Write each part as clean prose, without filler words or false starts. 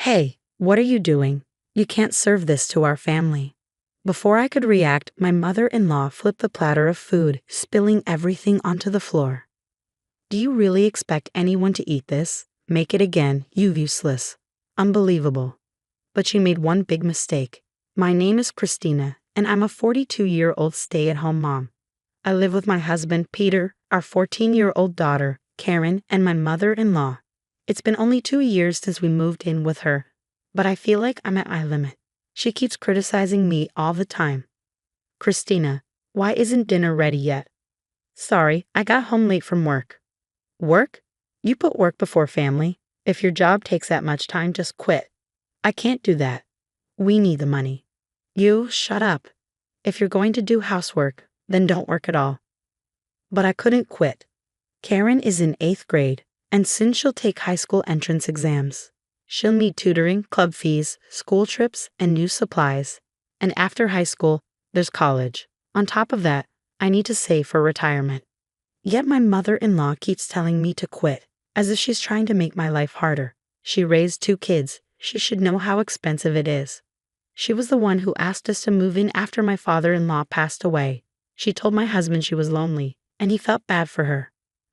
Hey, what are you doing? You can't serve this to our family. Before I could react, my mother-in-law flipped the platter of food, spilling everything onto the floor. Do you really expect anyone to eat this? Make it again, you useless. Unbelievable. But she made one big mistake. My name is Christina, and I'm a 42-year-old stay-at-home mom. I live with my husband, Peter, our 14-year-old daughter, Karen, and my mother-in-law. It's been only 2 years since we moved in with her, but I feel like I'm at my limit. She keeps criticizing me all the time. Christina, why isn't dinner ready yet? Sorry, I got home late from work. Work? You put work before family. If your job takes that much time, just quit. I can't do that. We need the money. You, shut up. If you're going to do housework, then don't work at all. But I couldn't quit. Karen is in 8th grade, and soon she'll take high school entrance exams. She'll need tutoring, club fees, school trips, and new supplies. And after high school, there's college. On top of that, I need to save for retirement. Yet my mother-in-law keeps telling me to quit, as if she's trying to make my life harder. She raised 2 kids. She should know how expensive it is. She was the one who asked us to move in after my father-in-law passed away. She told my husband she was lonely, and he felt bad for her.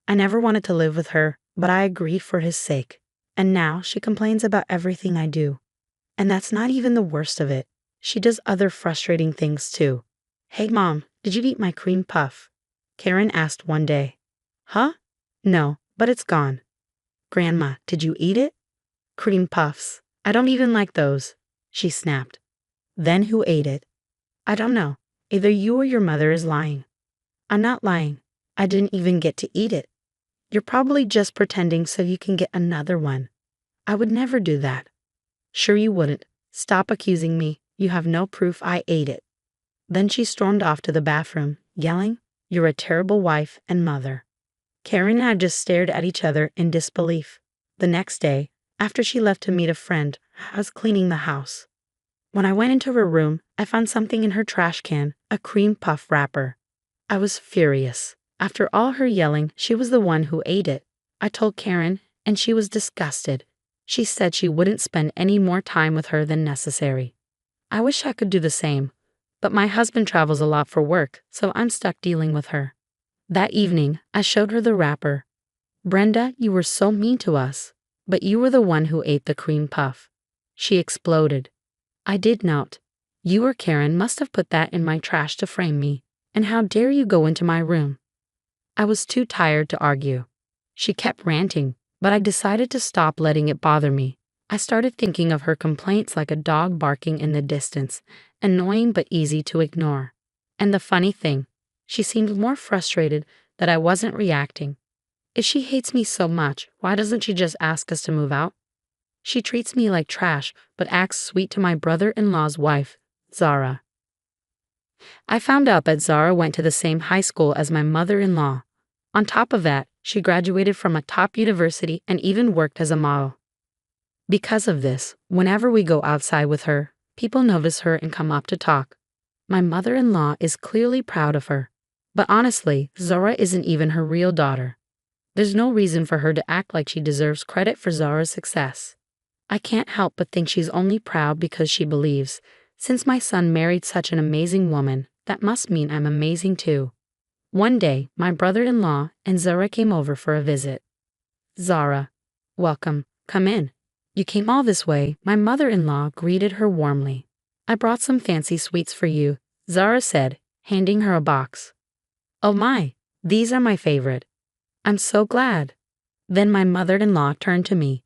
I never wanted to live with her, but I agreed for his sake. And now she complains about everything I do. And that's not even the worst of it. She does other frustrating things too. Hey Mom, did you eat my cream puff? Karen asked one day. Huh? No, but it's gone. Grandma, did you eat it? Cream puffs. I don't even like those, she snapped. Then who ate it? I don't know. Either you or your mother is lying. I'm not lying. I didn't even get to eat it. You're probably just pretending so you can get another one. I would never do that. Sure you wouldn't. Stop accusing me. You have no proof I ate it. Then she stormed off to the bathroom, yelling, "You're a terrible wife and mother." Karen and I just stared at each other in disbelief. The next day, after she left to meet a friend, I was cleaning the house. When I went into her room, I found something in her trash can, a cream puff wrapper. I was furious. After all her yelling, she was the one who ate it. I told Karen, and she was disgusted. She said she wouldn't spend any more time with her than necessary. I wish I could do the same, but my husband travels a lot for work, so I'm stuck dealing with her. That evening, I showed her the wrapper. Brenda, you were so mean to us, but you were the one who ate the cream puff. She exploded. I did not. You or Karen must have put that in my trash to frame me, and how dare you go into my room? I was too tired to argue. She kept ranting, but I decided to stop letting it bother me. I started thinking of her complaints like a dog barking in the distance, annoying but easy to ignore. And the funny thing, she seemed more frustrated that I wasn't reacting. If she hates me so much, why doesn't she just ask us to move out? She treats me like trash, but acts sweet to my brother-in-law's wife, Zara. I found out that Zara went to the same high school as my mother-in-law. On top of that, she graduated from a top university and even worked as a model. Because of this, whenever we go outside with her, people notice her and come up to talk. My mother-in-law is clearly proud of her. But honestly, Zara isn't even her real daughter. There's no reason for her to act like she deserves credit for Zara's success. I can't help but think she's only proud because she believes, since my son married such an amazing woman, that must mean I'm amazing too. One day, my brother-in-law and Zara came over for a visit. Zara, welcome, come in. You came all this way, my mother-in-law greeted her warmly. I brought some fancy sweets for you, Zara said, handing her a box. Oh my, these are my favorite. I'm so glad. Then my mother-in-law turned to me.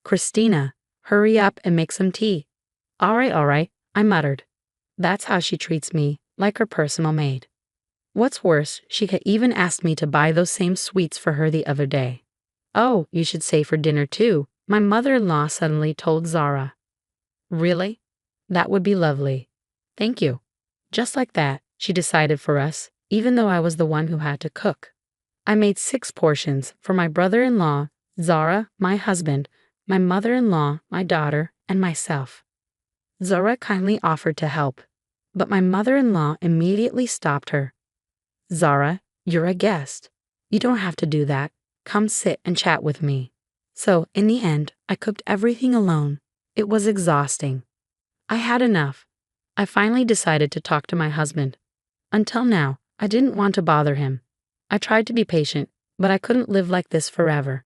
Christina, hurry up and make some tea. All right, I muttered. That's how she treats me, like her personal maid. What's worse, she had even asked me to buy those same sweets for her the other day. Oh, you should stay for dinner too, my mother-in-law suddenly told Zara. Really? That would be lovely. Thank you. Just like that, she decided for us, even though I was the one who had to cook. I made 6 portions for my brother-in-law, Zara, my husband, my mother-in-law, my daughter, and myself. Zara kindly offered to help, but my mother-in-law immediately stopped her. Zara, you're a guest. You don't have to do that. Come sit and chat with me. So, in the end, I cooked everything alone. It was exhausting. I had enough. I finally decided to talk to my husband. Until now, I didn't want to bother him. I tried to be patient, but I couldn't live like this forever.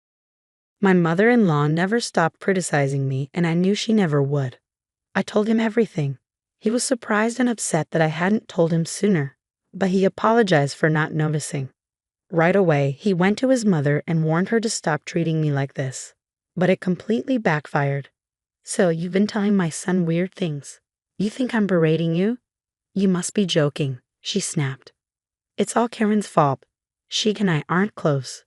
My mother-in-law never stopped criticizing me, and I knew she never would. I told him everything. He was surprised and upset that I hadn't told him sooner, but he apologized for not noticing. Right away, he went to his mother and warned her to stop treating me like this. But it completely backfired. So you've been telling my son weird things. You think I'm berating you? You must be joking, she snapped. It's all Karen's fault. She and I aren't close.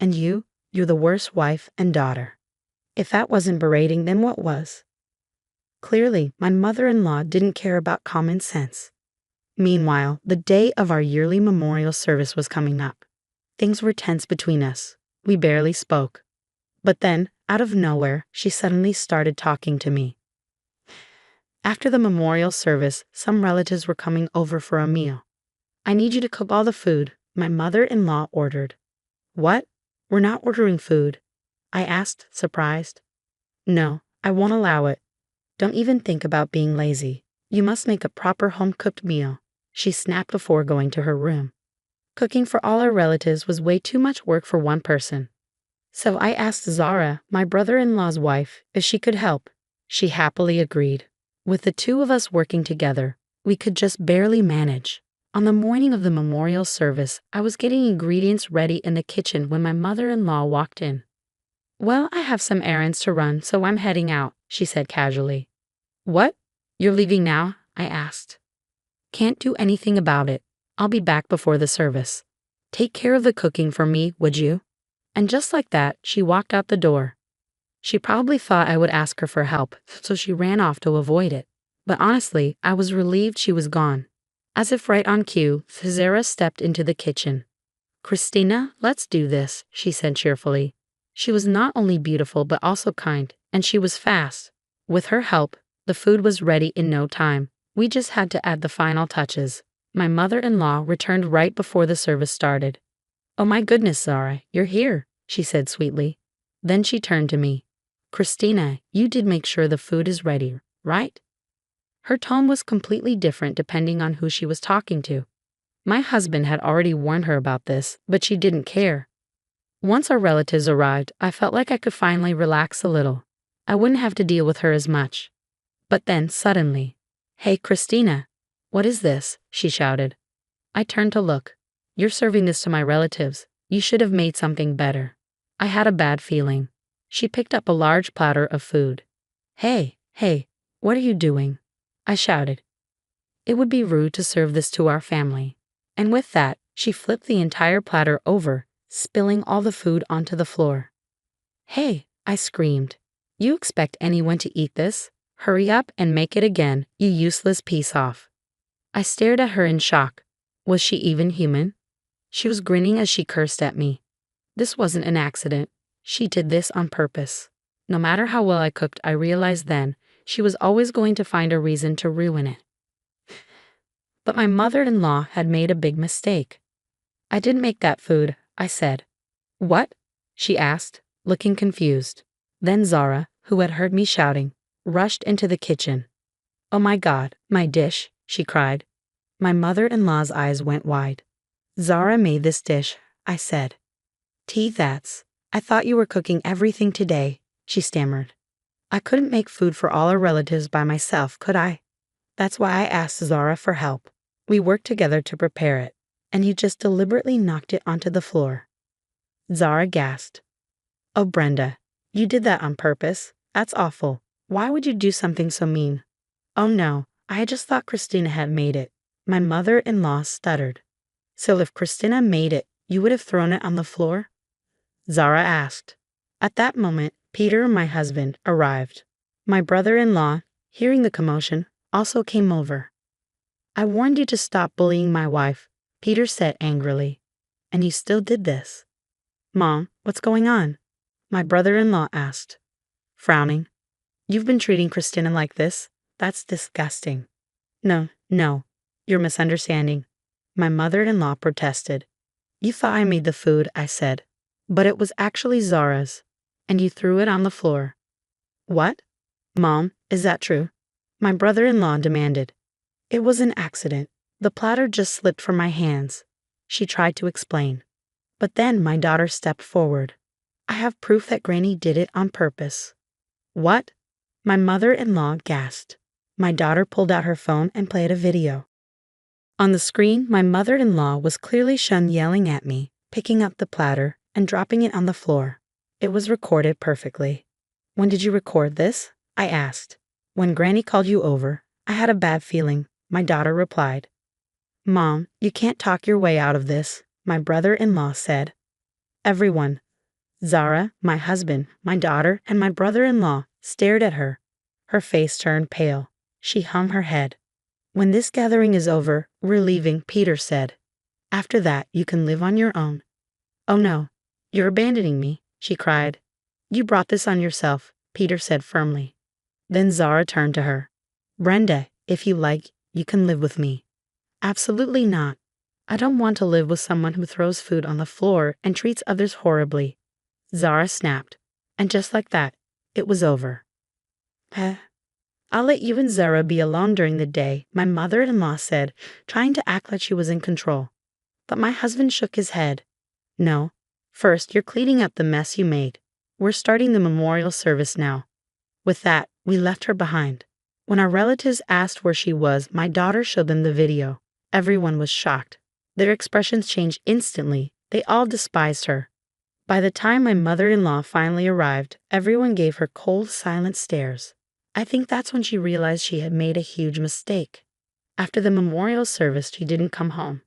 And you're the worst wife and daughter. If that wasn't berating, then what was? Clearly, my mother-in-law didn't care about common sense. Meanwhile, the day of our yearly memorial service was coming up. Things were tense between us. We barely spoke. But then, out of nowhere, she suddenly started talking to me. After the memorial service, some relatives were coming over for a meal. I need you to cook all the food, my mother-in-law ordered. What? We're not ordering food, I asked, surprised. No, I won't allow it. Don't even think about being lazy. You must make a proper home-cooked meal, she snapped before going to her room. Cooking for all our relatives was way too much work for one person. So I asked Zara, my brother-in-law's wife, if she could help. She happily agreed. With the two of us working together, we could just barely manage. On the morning of the memorial service, I was getting ingredients ready in the kitchen when my mother-in-law walked in. Well, I have some errands to run, so I'm heading out, she said casually. What? You're leaving now? I asked. Can't do anything about it. I'll be back before the service. Take care of the cooking for me, would you? And just like that, she walked out the door. She probably thought I would ask her for help, so she ran off to avoid it. But honestly, I was relieved she was gone. As if right on cue, Zara stepped into the kitchen. Christina, let's do this, she said cheerfully. She was not only beautiful but also kind, and she was fast. With her help, the food was ready in no time. We just had to add the final touches. My mother-in-law returned right before the service started. Oh my goodness, Zara, you're here, she said sweetly. Then she turned to me. Christina, you did make sure the food is ready, right? Her tone was completely different depending on who she was talking to. My husband had already warned her about this, but she didn't care. Once our relatives arrived, I felt like I could finally relax a little. I wouldn't have to deal with her as much. But then, suddenly, Hey, Christina, what is this? She shouted. I turned to look. You're serving this to my relatives. You should have made something better. I had a bad feeling. She picked up a large platter of food. Hey, what are you doing? I shouted. It would be rude to serve this to our family. And with that, she flipped the entire platter over, spilling all the food onto the floor. Hey, I screamed. You expect anyone to eat this? Hurry up and make it again, you useless piece off. I stared at her in shock. Was she even human? She was grinning as she cursed at me. This wasn't an accident. She did this on purpose. No matter how well I cooked, I realized then, she was always going to find a reason to ruin it. But my mother-in-law had made a big mistake. I didn't make that food, I said. What? She asked, looking confused. Then Zara, who had heard me shouting, rushed into the kitchen. Oh my God, my dish, she cried. My mother-in-law's eyes went wide. Zara made this dish, I said. That's. I thought you were cooking everything today, she stammered. I couldn't make food for all our relatives by myself, could I? That's why I asked Zara for help. We worked together to prepare it, and you just deliberately knocked it onto the floor. Zara gasped. Oh, Brenda, you did that on purpose. That's awful. Why would you do something so mean? Oh no, I just thought Christina had made it. My mother-in-law stuttered. So if Christina made it, you would have thrown it on the floor? Zara asked. At that moment, Peter, my husband, arrived. My brother-in-law, hearing the commotion, also came over. I warned you to stop bullying my wife, Peter said angrily. And you still did this. Mom, what's going on? My brother-in-law asked, frowning. You've been treating Christina like this? That's disgusting. No, you're misunderstanding. My mother-in-law protested. You thought I made the food, I said. But it was actually Zara's. And you threw it on the floor. What? Mom, is that true? My brother-in-law demanded. It was an accident. The platter just slipped from my hands. She tried to explain. But then my daughter stepped forward. I have proof that Granny did it on purpose. What? My mother-in-law gasped. My daughter pulled out her phone and played a video. On the screen, my mother-in-law was clearly shown yelling at me, picking up the platter, and dropping it on the floor. It was recorded perfectly. When did you record this? I asked. When Granny called you over, I had a bad feeling, my daughter replied. Mom, you can't talk your way out of this, my brother-in-law said. Everyone, Zara, my husband, my daughter, and my brother-in-law, stared at her. Her face turned pale. She hung her head. When this gathering is over, we're leaving, Peter said. After that, you can live on your own. Oh no, you're abandoning me, she cried. You brought this on yourself, Peter said firmly. Then Zara turned to her. Brenda, if you like, you can live with me. Absolutely not. I don't want to live with someone who throws food on the floor and treats others horribly. Zara snapped. And just like that, it was over. I'll let you and Zara be alone during the day, my mother-in-law said, trying to act like she was in control. But my husband shook his head. No. First, you're cleaning up the mess you made. We're starting the memorial service now. With that, we left her behind. When our relatives asked where she was, my daughter showed them the video. Everyone was shocked. Their expressions changed instantly. They all despised her. By the time my mother-in-law finally arrived, everyone gave her cold, silent stares. I think that's when she realized she had made a huge mistake. After the memorial service, she didn't come home.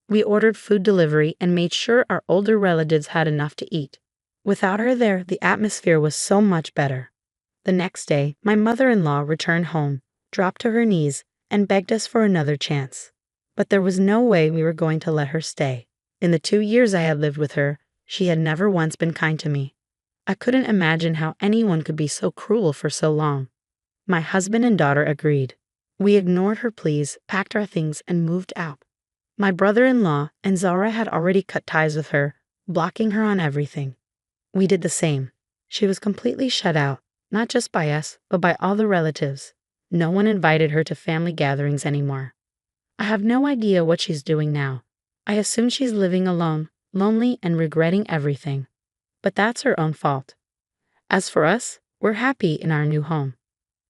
We ordered food delivery and made sure our older relatives had enough to eat. Without her there, the atmosphere was so much better. The next day, my mother-in-law returned home, dropped to her knees, and begged us for another chance. But there was no way we were going to let her stay. In the 2 years I had lived with her, she had never once been kind to me. I couldn't imagine how anyone could be so cruel for so long. My husband and daughter agreed. We ignored her pleas, packed our things, and moved out. My brother-in-law and Zara had already cut ties with her, blocking her on everything. We did the same. She was completely shut out, not just by us, but by all the relatives. No one invited her to family gatherings anymore. I have no idea what she's doing now. I assume she's living alone, lonely and regretting everything. But that's her own fault. As for us, we're happy in our new home.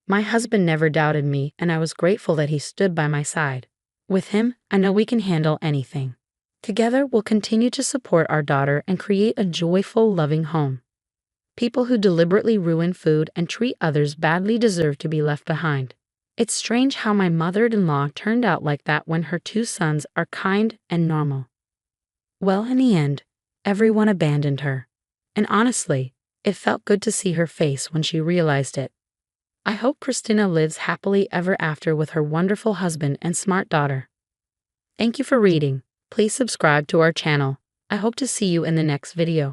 My husband never doubted me, and I was grateful that he stood by my side. With him, I know we can handle anything. Together, we'll continue to support our daughter and create a joyful, loving home. People who deliberately ruin food and treat others badly deserve to be left behind. It's strange how my mother-in-law turned out like that when her 2 sons are kind and normal. Well, in the end, everyone abandoned her. And honestly, it felt good to see her face when she realized it. I hope Christina lives happily ever after with her wonderful husband and smart daughter. Thank you for reading. Please subscribe to our channel. I hope to see you in the next video.